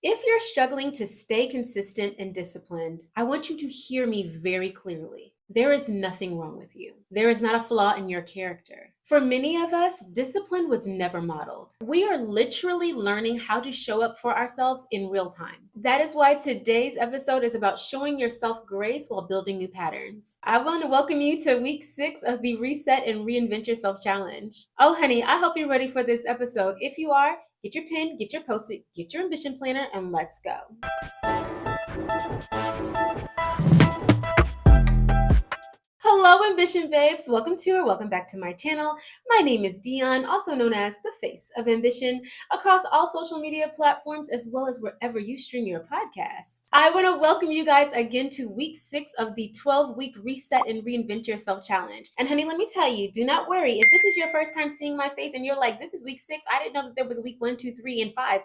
If you're struggling to stay consistent and disciplined, I want you to hear me very clearly. There is nothing wrong with you. There is not a flaw in your character. For many of us, discipline was never modeled. We are literally learning how to show up for ourselves in real time. That is why today's episode is about showing yourself grace while building new patterns. I want to welcome you to week 6 of the Reset and Reinvent Yourself challenge. Oh, honey, I hope you're ready for this episode. If you are, get your pen, get your Post-it, get your ambition planner, and let's go. Hello, Ambition Babes. Welcome back to my channel. My name is Dion, also known as the Face of Ambition, across all social media platforms, as well as wherever you stream your podcast. I want to welcome you guys again to week 6 of the 12-week Reset and Reinvent Yourself challenge. And honey, let me tell you, do not worry. If this is your first time seeing my face and you're like, this is week 6, I didn't know that there was week 1, 2, 3, and 5.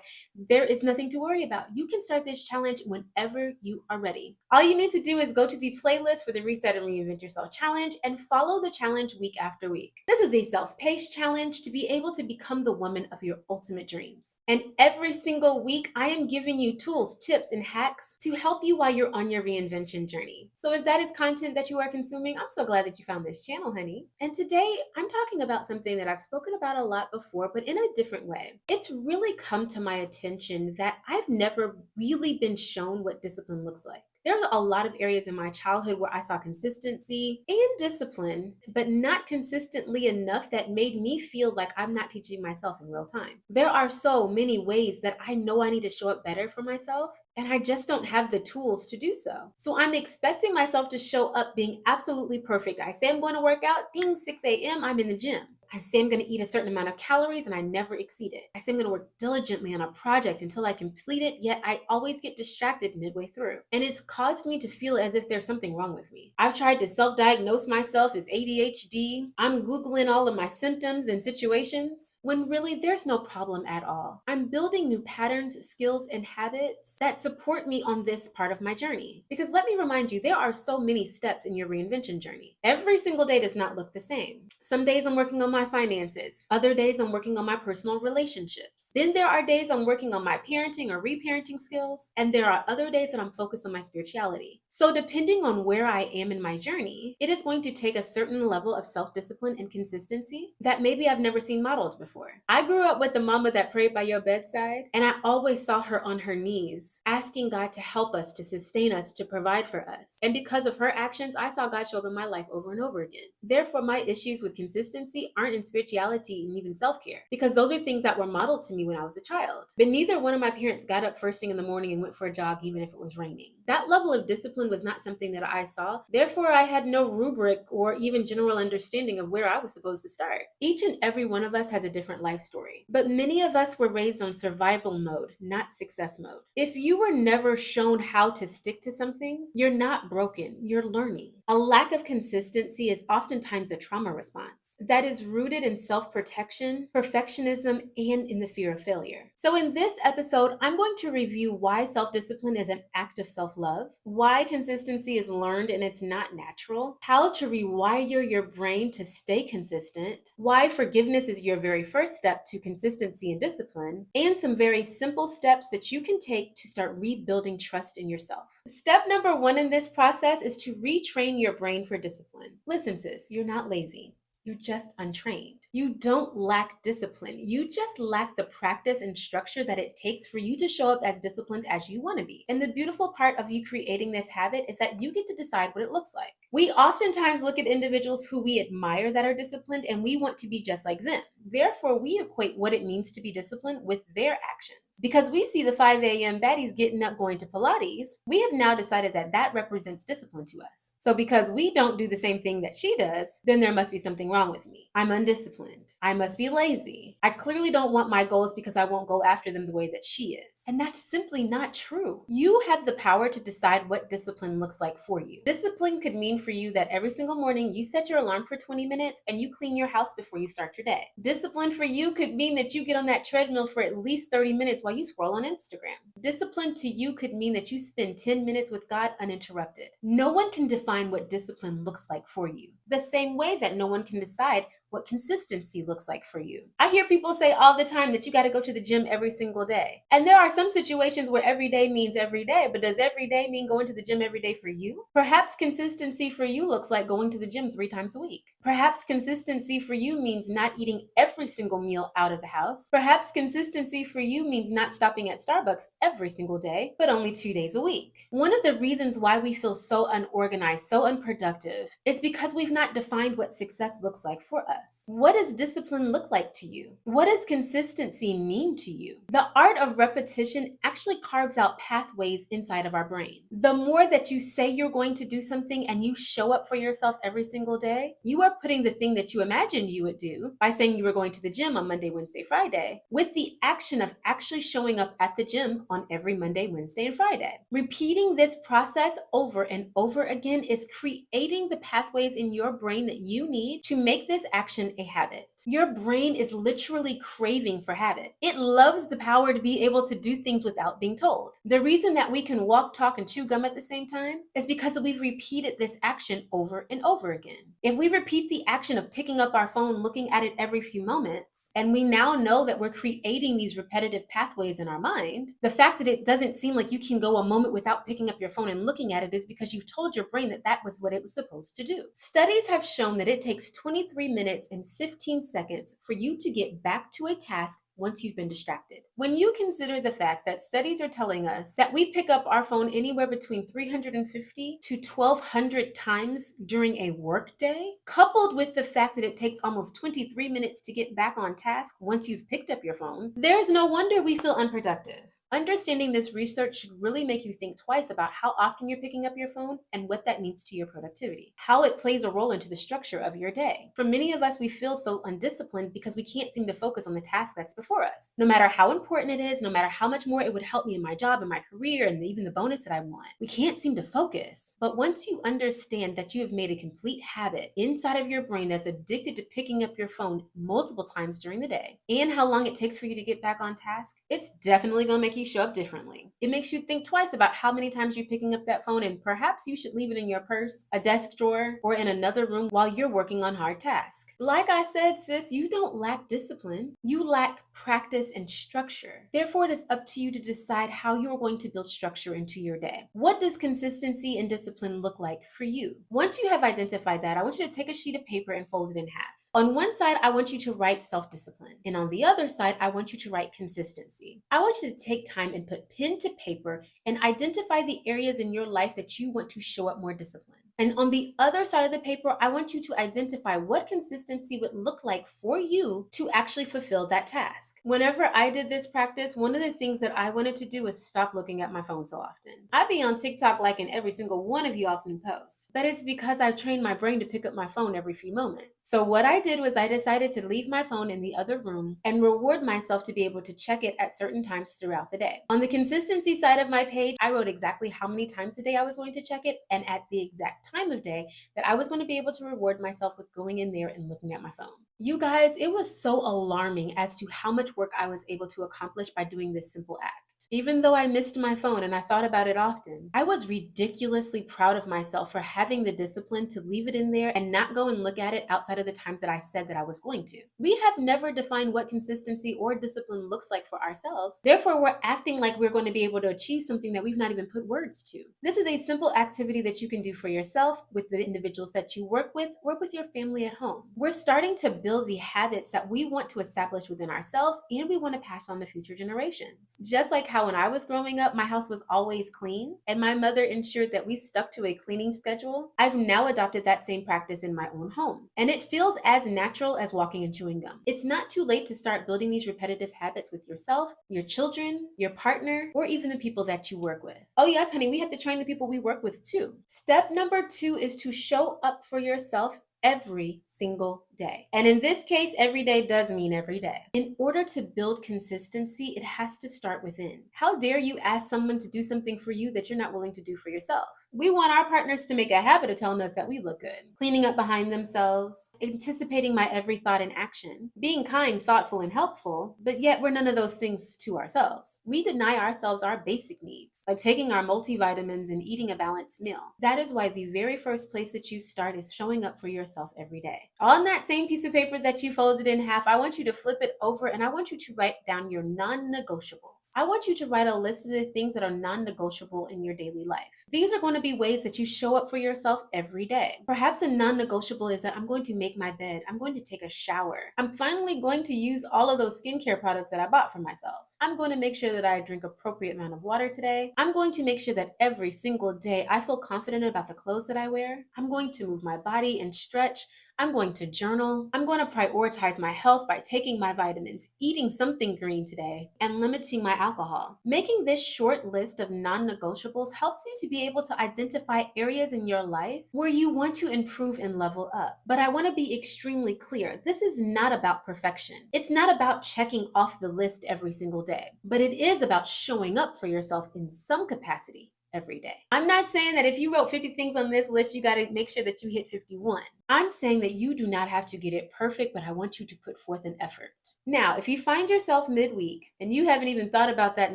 There is nothing to worry about. You can start this challenge whenever you are ready. All you need to do is go to the playlist for the Reset and Reinvent Yourself challenge and follow the challenge week after week. This is a self-paced challenge to be able to become the woman of your ultimate dreams. And every single week, I am giving you tools, tips, and hacks to help you while you're on your reinvention journey. So if that is content that you are consuming, I'm so glad that you found this channel, honey. And today, I'm talking about something that I've spoken about a lot before, but in a different way. It's really come to my attention that I've never really been shown what discipline looks like. There were a lot of areas in my childhood where I saw consistency and discipline, but not consistently enough that made me feel like I'm not teaching myself in real time. There are so many ways that I know I need to show up better for myself, and I just don't have the tools to do so. So I'm expecting myself to show up being absolutely perfect. I say I'm going to work out, ding, 6 a.m., I'm in the gym. I say I'm going to eat a certain amount of calories and I never exceed it. I say I'm going to work diligently on a project until I complete it, yet I always get distracted midway through. And it's caused me to feel as if there's something wrong with me. I've tried to self-diagnose myself as ADHD. I'm Googling all of my symptoms and situations when really there's no problem at all. I'm building new patterns, skills, and habits that support me on this part of my journey. Because let me remind you, there are so many steps in your reinvention journey. Every single day does not look the same. Some days I'm working on my finances. Other days I'm working on my personal relationships. Then there are days I'm working on my parenting or reparenting skills. And there are other days that I'm focused on my spirituality. So depending on where I am in my journey, it is going to take a certain level of self-discipline and consistency that maybe I've never seen modeled before. I grew up with the mama that prayed by your bedside, and I always saw her on her knees, asking God to help us, to sustain us, to provide for us. And because of her actions, I saw God show up in my life over and over again. Therefore, my issues with consistency aren't in spirituality and even self-care, because those are things that were modeled to me when I was a child. But neither one of my parents got up first thing in the morning and went for a jog even if it was raining. That level of discipline was not something that I saw. Therefore, I had no rubric or even general understanding of where I was supposed to start. Each and every one of us has a different life story, but many of us were raised on survival mode, not success mode. If you were never shown how to stick to something, you're not broken, you're learning. A lack of consistency is oftentimes a trauma response that is rooted in self-protection, perfectionism, and in the fear of failure. So in this episode, I'm going to review why self-discipline is an act of self-love, why consistency is learned and it's not natural, how to rewire your brain to stay consistent, why forgiveness is your very first step to consistency and discipline, and some very simple steps that you can take to start rebuilding trust in yourself. Step number 1 in this process is to retrain your brain for discipline. Listen, sis, you're not lazy. You're just untrained. You don't lack discipline. You just lack the practice and structure that it takes for you to show up as disciplined as you want to be. And the beautiful part of you creating this habit is that you get to decide what it looks like. We oftentimes look at individuals who we admire that are disciplined and we want to be just like them. Therefore, we equate what it means to be disciplined with their actions. Because we see the 5 a.m. baddies getting up going to Pilates, we have now decided that that represents discipline to us. So because we don't do the same thing that she does, then there must be something wrong with me. I'm undisciplined. I must be lazy. I clearly don't want my goals because I won't go after them the way that she is. And that's simply not true. You have the power to decide what discipline looks like for you. Discipline could mean for you that every single morning you set your alarm for 20 minutes and you clean your house before you start your day. Discipline for you could mean that you get on that treadmill for at least 30 minutes while you scroll on Instagram. Discipline to you could mean that you spend 10 minutes with God uninterrupted. No one can define what discipline looks like for you, the same way that no one can decide what consistency looks like for you. I hear people say all the time that you got to go to the gym every single day. And there are some situations where every day means every day, but does every day mean going to the gym every day for you? Perhaps consistency for you looks like going to the gym 3 times a week. Perhaps consistency for you means not eating every single meal out of the house. Perhaps consistency for you means not stopping at Starbucks every single day, but only 2 days a week. One of the reasons why we feel so unorganized, so unproductive, is because we've not defined what success looks like for us. What does discipline look like to you? What does consistency mean to you? The art of repetition actually carves out pathways inside of our brain. The more that you say you're going to do something and you show up for yourself every single day, you are putting the thing that you imagined you would do by saying you were going to the gym on Monday, Wednesday, Friday, with the action of actually showing up at the gym on every Monday, Wednesday, and Friday. Repeating this process over and over again is creating the pathways in your brain that you need to make this action a habit. Your brain is literally craving for habit. It loves the power to be able to do things without being told. The reason that we can walk, talk, and chew gum at the same time is because we've repeated this action over and over again. If we repeat the action of picking up our phone, looking at it every few moments, and we now know that we're creating these repetitive pathways in our mind, the fact that it doesn't seem like you can go a moment without picking up your phone and looking at it is because you've told your brain that that was what it was supposed to do. Studies have shown that it takes 23 minutes and 15 seconds for you to get back to a task once you've been distracted. When you consider the fact that studies are telling us that we pick up our phone anywhere between 350 to 1,200 times during a work day, coupled with the fact that it takes almost 23 minutes to get back on task once you've picked up your phone, there's no wonder we feel unproductive. Understanding this research should really make you think twice about how often you're picking up your phone and what that means to your productivity, how it plays a role into the structure of your day. For many of us, we feel so undisciplined because we can't seem to focus on the task that's before us. No matter how important it is, no matter how much more it would help me in my job and my career and even the bonus that I want, we can't seem to focus. But once you understand that you have made a complete habit inside of your brain that's addicted to picking up your phone multiple times during the day and how long it takes for you to get back on task, it's definitely going to make you show up differently. It makes you think twice about how many times you're picking up that phone, and perhaps you should leave it in your purse, a desk drawer, or in another room while you're working on hard tasks. Like I said, sis, you don't lack discipline. You lack practice and structure. Therefore, it is up to you to decide how you are going to build structure into your day. What does consistency and discipline look like for you? Once you have identified that, I want you to take a sheet of paper and fold it in half. On one side, I want you to write self-discipline. And on the other side, I want you to write consistency. I want you to take time and put pen to paper and identify the areas in your life that you want to show up more discipline. And on the other side of the paper, I want you to identify what consistency would look like for you to actually fulfill that task. Whenever I did this practice, one of the things that I wanted to do was stop looking at my phone so often. I'd be on TikTok liking every single one of y'all's new posts, but it's because I've trained my brain to pick up my phone every few moments. So what I did was I decided to leave my phone in the other room and reward myself to be able to check it at certain times throughout the day. On the consistency side of my page, I wrote exactly how many times a day I was going to check it and at the exact time of day that I was going to be able to reward myself with going in there and looking at my phone. You guys, it was so alarming as to how much work I was able to accomplish by doing this simple act. Even though I missed my phone and I thought about it often, I was ridiculously proud of myself for having the discipline to leave it in there and not go and look at it outside of the times that I said that I was going to. We have never defined what consistency or discipline looks like for ourselves. Therefore, we're acting like we're going to be able to achieve something that we've not even put words to. This is a simple activity that you can do for yourself, with the individuals that you work with, or with your family at home. We're starting to build the habits that we want to establish within ourselves and we want to pass on to future generations. Just like how when I was growing up, my house was always clean and my mother ensured that we stuck to a cleaning schedule, I've now adopted that same practice in my own home. And it feels as natural as walking and chewing gum. It's not too late to start building these repetitive habits with yourself, your children, your partner, or even the people that you work with. Oh yes, honey, we have to train the people we work with too. Step number 2 is to show up for yourself every single day. And in this case, every day does mean every day. In order to build consistency, it has to start within. How dare you ask someone to do something for you that you're not willing to do for yourself? We want our partners to make a habit of telling us that we look good, cleaning up behind themselves, anticipating my every thought and action, being kind, thoughtful, and helpful, but yet we're none of those things to ourselves. We deny ourselves our basic needs, like taking our multivitamins and eating a balanced meal. That is why the very first place that you start is showing up for yourself every day. On that same piece of paper that you folded in half, I want you to flip it over and I want you to write down your non-negotiables. I want you to write a list of the things that are non-negotiable in your daily life. These are going to be ways that you show up for yourself every day. Perhaps a non-negotiable is that I'm going to make my bed. I'm going to take a shower. I'm finally going to use all of those skincare products that I bought for myself. I'm going to make sure that I drink appropriate amount of water today. I'm going to make sure that every single day I feel confident about the clothes that I wear. I'm going to move my body and stretch. I'm going to journal. I'm going to prioritize my health by taking my vitamins, eating something green today, and limiting my alcohol. Making this short list of non-negotiables helps you to be able to identify areas in your life where you want to improve and level up. But I want to be extremely clear. This is not about perfection. It's not about checking off the list every single day, but it is about showing up for yourself in some capacity every day. I'm not saying that if you wrote 50 things on this list, you got to make sure that you hit 51. I'm saying that you do not have to get it perfect, but I want you to put forth an effort. Now, if you find yourself midweek and you haven't even thought about that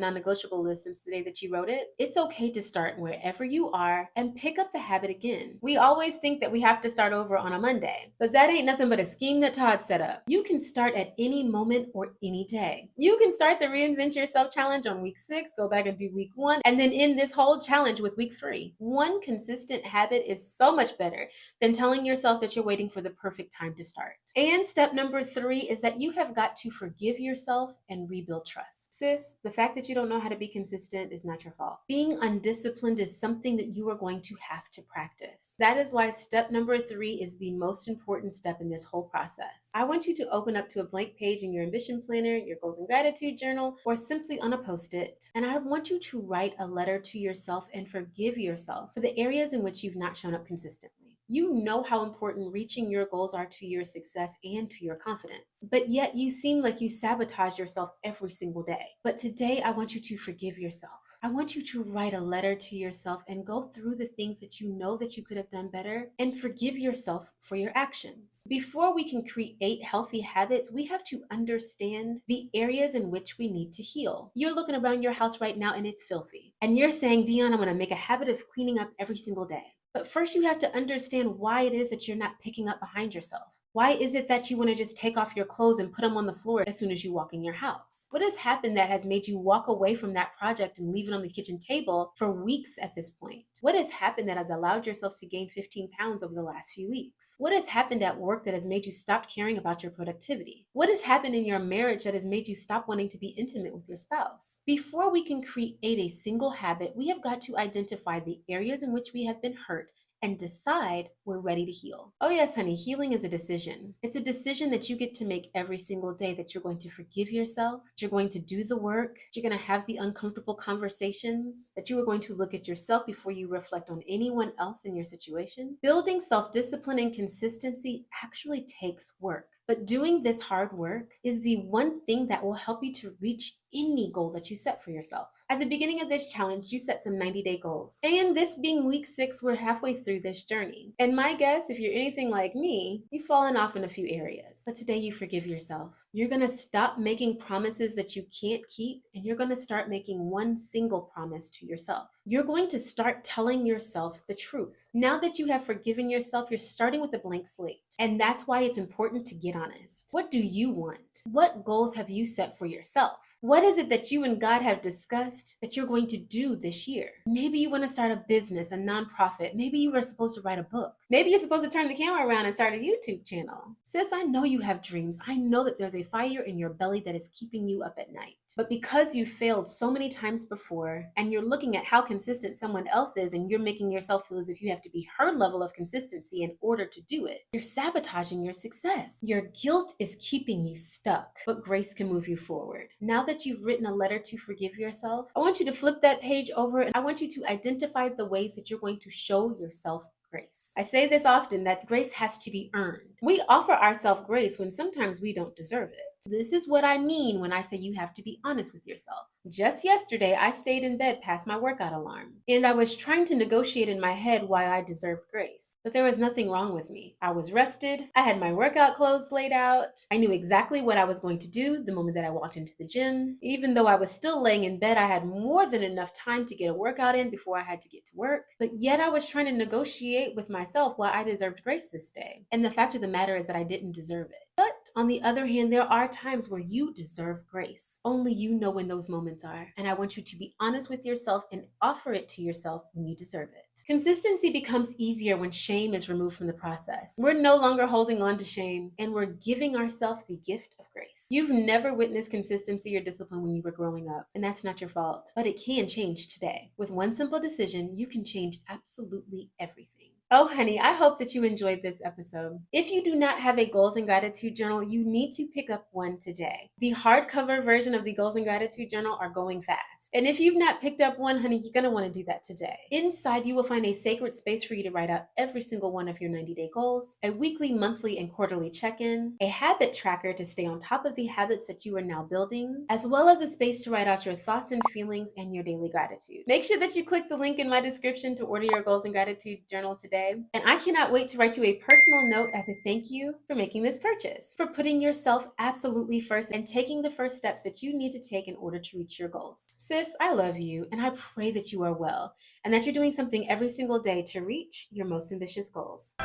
non-negotiable list since the day that you wrote it, it's okay to start wherever you are and pick up the habit again. We always think that we have to start over on a Monday, but that ain't nothing but a scheme that Todd set up. You can start at any moment or any day. You can start the Reinvent Yourself challenge on week 6, go back and do week 1, and then end this whole challenge with week 3. One consistent habit is so much better than telling yourself that you're waiting for the perfect time to start. And step number 3 is that you have got to forgive yourself and rebuild trust. Sis, the fact that you don't know how to be consistent is not your fault. Being undisciplined is something that you are going to have to practice. That is why step number 3 is the most important step in this whole process. I want you to open up to a blank page in your ambition planner, your goals and gratitude journal, or simply on a post-it. And I want you to write a letter to yourself and forgive yourself for the areas in which you've not shown up consistently. You know how important reaching your goals are to your success and to your confidence, but yet you seem like you sabotage yourself every single day. But today, I want you to forgive yourself. I want you to write a letter to yourself and go through the things that you know that you could have done better and forgive yourself for your actions. Before we can create healthy habits, we have to understand the areas in which we need to heal. You're looking around your house right now and it's filthy. And you're saying, Dion, I'm going to make a habit of cleaning up every single day. But first, you have to understand why it is that you're not picking up behind yourself. Why is it that you want to just take off your clothes and put them on the floor as soon as you walk in your house? What has happened that has made you walk away from that project and leave it on the kitchen table for weeks at this point? What has happened that has allowed yourself to gain 15 pounds over the last few weeks? What has happened at work that has made you stop caring about your productivity? What has happened in your marriage that has made you stop wanting to be intimate with your spouse? Before we can create a single habit, we have got to identify the areas in which we have been hurt and decide we're ready to heal. Oh yes, honey, healing is a decision. It's a decision that you get to make every single day, that you're going to forgive yourself, that you're going to do the work, that you're going to have the uncomfortable conversations, that you are going to look at yourself before you reflect on anyone else in your situation. Building self-discipline and consistency actually takes work. But doing this hard work is the one thing that will help you to reach any goal that you set for yourself. At the beginning of this challenge, you set some 90-day goals. And this being week 6, we're halfway through this journey. And my guess, if you're anything like me, you've fallen off in a few areas. But today you forgive yourself. You're going to stop making promises that you can't keep, and you're going to start making one single promise to yourself. You're going to start telling yourself the truth. Now that you have forgiven yourself, you're starting with a blank slate. And that's why it's important to get honest. What do you want? What goals have you set for yourself? What is it that you and God have discussed that you're going to do this year? Maybe you want to start a business, a nonprofit. Maybe you were supposed to write a book. Maybe you're supposed to turn the camera around and start a YouTube channel. Sis, I know you have dreams. I know that there's a fire in your belly that is keeping you up at night. But because you failed so many times before, and you're looking at how consistent someone else is, and you're making yourself feel as if you have to be her level of consistency in order to do it, you're sabotaging your success. Your guilt is keeping you stuck, but grace can move you forward. Now that you've written a letter to forgive yourself, I want you to flip that page over, and I want you to identify the ways that you're going to show yourself grace. I say this often, that grace has to be earned. We offer ourselves grace when sometimes we don't deserve it. This is what I mean when I say you have to be honest with yourself. Just yesterday, I stayed in bed past my workout alarm, and I was trying to negotiate in my head why I deserved grace. But there was nothing wrong with me. I was rested, I had my workout clothes laid out, I knew exactly what I was going to do the moment that I walked into the gym. Even though I was still laying in bed, I had more than enough time to get a workout in before I had to get to work. But yet I was trying to negotiate with myself why I deserved grace this day. And the fact of the matter is that I didn't deserve it. But on the other hand, there are times where you deserve grace. Only you know when those moments are. And I want you to be honest with yourself and offer it to yourself when you deserve it. Consistency becomes easier when shame is removed from the process. We're no longer holding on to shame, and we're giving ourselves the gift of grace. You've never witnessed consistency or discipline when you were growing up, and that's not your fault. But it can change today. With one simple decision, you can change absolutely everything. Oh, honey, I hope that you enjoyed this episode. If you do not have a goals and gratitude journal, you need to pick up one today. The hardcover version of the goals and gratitude journal are going fast. And if you've not picked up one, honey, you're going to want to do that today. Inside, you will find a sacred space for you to write out every single one of your 90-day goals, a weekly, monthly, and quarterly check-in, a habit tracker to stay on top of the habits that you are now building, as well as a space to write out your thoughts and feelings and your daily gratitude. Make sure that you click the link in my description to order your goals and gratitude journal today. And I cannot wait to write you a personal note as a thank you for making this purchase, for putting yourself absolutely first and taking the first steps that you need to take in order to reach your goals. Sis, I love you, and I pray that you are well and that you're doing something every single day to reach your most ambitious goals.